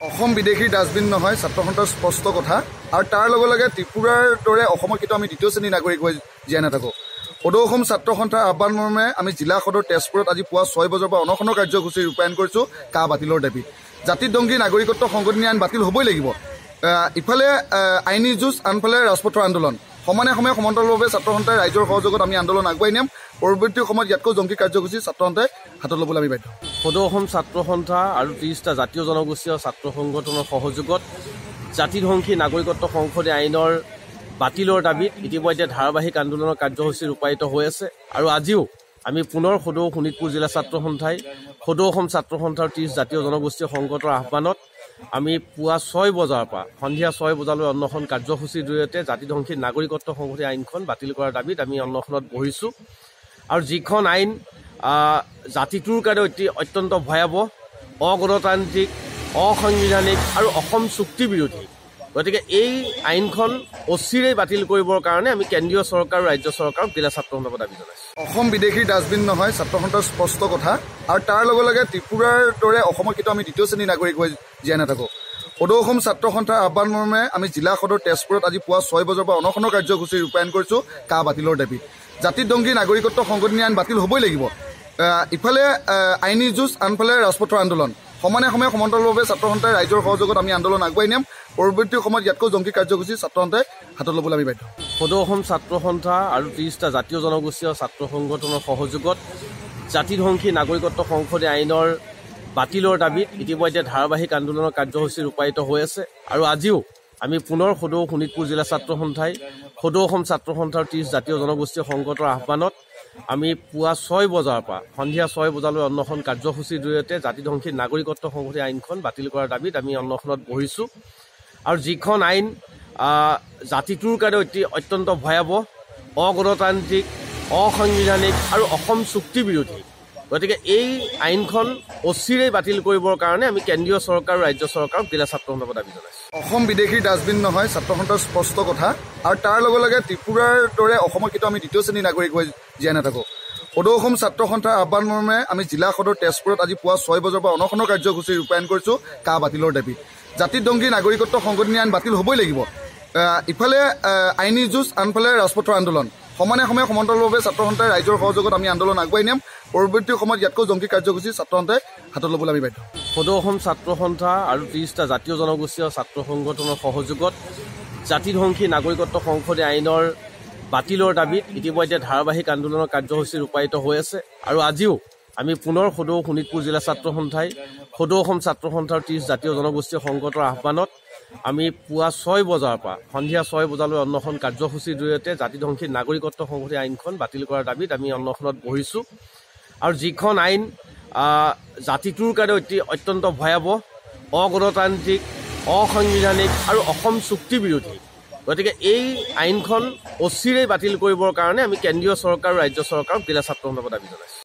অসম বিদেশী ডাষ্টবিন নহয় ছাত্ৰ সন্থাৰ স্পষ্ট কথা আৰু তাৰ লগে লগে ত্ৰিপুৰাৰ দৰে অসমৰ কিন্তু আমি দ্বিতীয় শ্ৰেণীৰ নাগৰিক হৈ জীয়াই নাথাকোঁ। সদৌ অসম ছাত্ৰ সন্থাৰ আহ্বান মৰ্মে আমি জিলা সদৰ তেজপুৰত আজি পুৱা 6 বজাৰ পৰা অনশনৰ কাৰ্যসূচী ৰূপায়ণ কৰিছোঁ কা বাতিলৰ দাবী। জাতিদংগী নাগৰিকত্ব সংশোধনী আইন বাতিল হ'বই লাগিব। ইফালে আইনী যুঁজ, আনফালে ৰাজপথৰ আন্দোলন। সমানে সময়ে সমান্তৰালভাৱে ছাত্ৰ সন্থাই ৰাইজৰ সহযোগত আমি আন্দোলন আগুৱাই নিম। পৰৱৰ্তী সময়ত ইয়াতকৈ জংকী কাৰ্যসূচী ছাত্ৰ সন্থাই হাতত ল'বলৈ আমি বাধ্য। সদৌ অসম ছাত্ৰ সন্থা আৰু 30টা জাতীয় জনগোষ্ঠী আৰু ছাত্ৰ সংগঠনৰ সহযোগত জাতিধ্বংসী নাগৰিকত্ব সংশোধনী আইনৰ বাতিলৰ দাবীত ইতিমধ্যে ধাৰাবাহিক আন্দোলনৰ কাৰ্যসূচী ৰূপায়িত হৈ আছে। আৰু আজিও আমি পুনৰ সদৌ শোণিতপুৰ জিলা ছাত্ৰ সন্থাই সদৌ অসম ছাত্ৰ সন্থাৰ 30 জাতীয় জনগোষ্ঠী সংগঠনৰ আহ্বানত আমি পুৱা 6 বজাৰ পৰা সন্ধিয়া 6 বজালৈ অন্বেষণ কাৰ্যসূচীৰ জৰিয়তে জাতিধ্বংসী নাগৰিকত্ব সংশোধনী আইনখন বাতিল কৰাৰ দাবীত আমি অন্বেষণত বহিছোঁ। আৰু যিখন আইন জাতিটোৰ কাৰণে অত্যন্ত ভয়াৱহ, অগণতান্ত্ৰিক, অসাংবিধানিক আৰু অসম চুক্তি বিৰোধী। গতিকে এই আইনখন অচিৰেই বাতিল কৰিবৰ কাৰণে আমি কেন্দ্ৰীয় চৰকাৰ আৰু ৰাজ্য চৰকাৰক জিলা ছাত্ৰ সন্থাৰ দাবী জনাইছোঁ। অসম বিদেশী ডাষ্টবিন নহয় ছাত্ৰ সন্থাৰ স্পষ্ট কথা আৰু তাৰ লগে লগে ত্ৰিপুৰাৰ দৰে অসমৰ কিন্তু আমি দ্বিতীয় শ্ৰেণীৰ নাগৰিক হৈ জীয়াই নাথাকোঁ। সদৌ অসম ছাত্ৰ সন্থাৰ আহ্বান মৰ্মে আমি জিলা সদৰ তেজপুৰত আজি পুৱা 6 বজাৰ পৰা অনশনৰ কাৰ্যসূচী ৰূপায়ণ কৰিছোঁ কা বাতিলৰ দাবী। জাতিদংগী নাগৰিকত্ব সংশোধনী আইন বাতিল হ'বই লাগিব। ইফালে আইনী যুঁজ, আনফালে ৰাজপথৰ আন্দোলন। সমানে সময়ে সমান্তৰালভাৱে ছাত্ৰ সন্থাই ৰাইজৰ সহযোগত আমি আন্দোলন আগুৱাই নিম। পৰৱৰ্তী সময়ত ইয়াতকৈ জংকী কাৰ্যসূচী ছাত্ৰ সন্থাই হাতত ল'বলৈ আমি বাধ্য। সদৌ অসম ছাত্ৰ সন্থা আৰু 30টা জাতীয় জনগোষ্ঠী আৰু ছাত্ৰ সংগঠনৰ সহযোগত জাতিধ্বংসী নাগৰিকত্ব সংশোধনী আইনৰ বাতিলৰ দাবীত ইতিমধ্যে ধাৰাবাহিক আন্দোলনৰ কাৰ্যসূচী ৰূপায়িত হৈ আছে। আৰু আজিও আমি পুনৰ সদৌ শোণিতপুৰ জিলা ছাত্ৰ সন্থাই সদৌ অসম ছাত্ৰ সন্থাৰ 30 জাতীয় জনগোষ্ঠী সংগঠনৰ আহ্বানত আমি পুৱা 6 বজাৰ পৰা সন্ধিয়া 6 বজালৈ অন্বেষণ কাৰ্যসূচীৰ জৰিয়তে জাতিধ্বংসী নাগৰিকত্ব সংশোধনী আইনখন বাতিল কৰাৰ দাবীত আমি অন্বেষণত বহিছোঁ। আৰু যিখন আইন জাতিটোৰ কাৰণে অত্যন্ত ভয়াৱহ, অগণতান্ত্ৰিক, অসাংবিধানিক আৰু অসম চুক্তি বিৰোধী। গতিকে এই আইনখন অচিৰেই বাতিল কৰিবৰ কাৰণে আমি কেন্দ্ৰীয় চৰকাৰ আৰু ৰাজ্য চৰকাৰক জিলা ছাত্ৰ সন্থাৰ দাবী জনাইছোঁ। অসম বিদেশী ডাষ্টবিন নহয় ছাত্ৰ সন্থাৰ স্পষ্ট কথা আৰু তাৰ লগে লগে ত্ৰিপুৰাৰ দৰে অসমৰ কিন্তু আমি দ্বিতীয় শ্ৰেণীৰ নাগৰিক হৈ জীয়াই নাথাকোঁ। সদৌ অসম ছাত্ৰ সন্থাৰ আহ্বান মৰ্মে আমি জিলা সদৰ তেজপুৰত আজি পুৱা 6 বজাৰ পৰা অনশনৰ কাৰ্যসূচী ৰূপায়ণ কৰিছোঁ কা বাতিলৰ দাবী। জাতিদংগী নাগৰিকত্ব সংশোধনী আইন বাতিল হ'বই লাগিব। ইফালে আইনী যুঁজ, আনফালে ৰাজপথৰ আন্দোলন। সমানে সময়ে সমান্তৰালভাৱে ছাত্ৰ সন্থাই ৰাইজৰ সহযোগত আমি আন্দোলন আগুৱাই নিম। পৰৱৰ্তী সময়ত ইয়াতকৈ জংকী কাৰ্যসূচী ছাত্ৰ সন্থাই হাতত ল'বলৈ আমি বাধ্য। সদৌ অসম ছাত্ৰ সন্থা আৰু 30টা জাতীয় জনগোষ্ঠী আৰু ছাত্ৰ সংগঠনৰ সহযোগত জাতিধ্বংসী নাগৰিকত্ব সংশোধনী আইনৰ বাতিলৰ দাবীত ইতিমধ্যে ধাৰাবাহিক আন্দোলনৰ কাৰ্যসূচী ৰূপায়িত হৈ আছে। আৰু আজিও আমি পুনৰ সদৌ শোণিতপুৰ জিলা ছাত্ৰ সন্থাই সদৌ অসম ছাত্ৰ সন্থাৰ 30 জাতীয় জনগোষ্ঠী সংগঠনৰ আহ্বানত আমি পুৱা 6 বজাৰ পৰা সন্ধিয়া 6 বজালৈ অন্বেষণ কাৰ্যসূচীৰ জৰিয়তে জাতিধ্বংসী নাগৰিকত্ব সংশোধনী আইনখন বাতিল কৰাৰ দাবীত আমি অন্বেষণত বহিছোঁ। আৰু যিখন আইন জাতিটোৰ কাৰণে অত্যন্ত ভয়াৱহ, অগণতান্ত্ৰিক, অসাংবিধানিক আৰু অসম চুক্তি বিৰোধী। গতিকে এই আইনখন অচিৰেই বাতিল কৰিবৰ কাৰণে আমি কেন্দ্ৰীয় চৰকাৰ আৰু ৰাজ্য চৰকাৰক জিলা ছাত্ৰ সন্থাৰ দাবী জনাইছোঁ।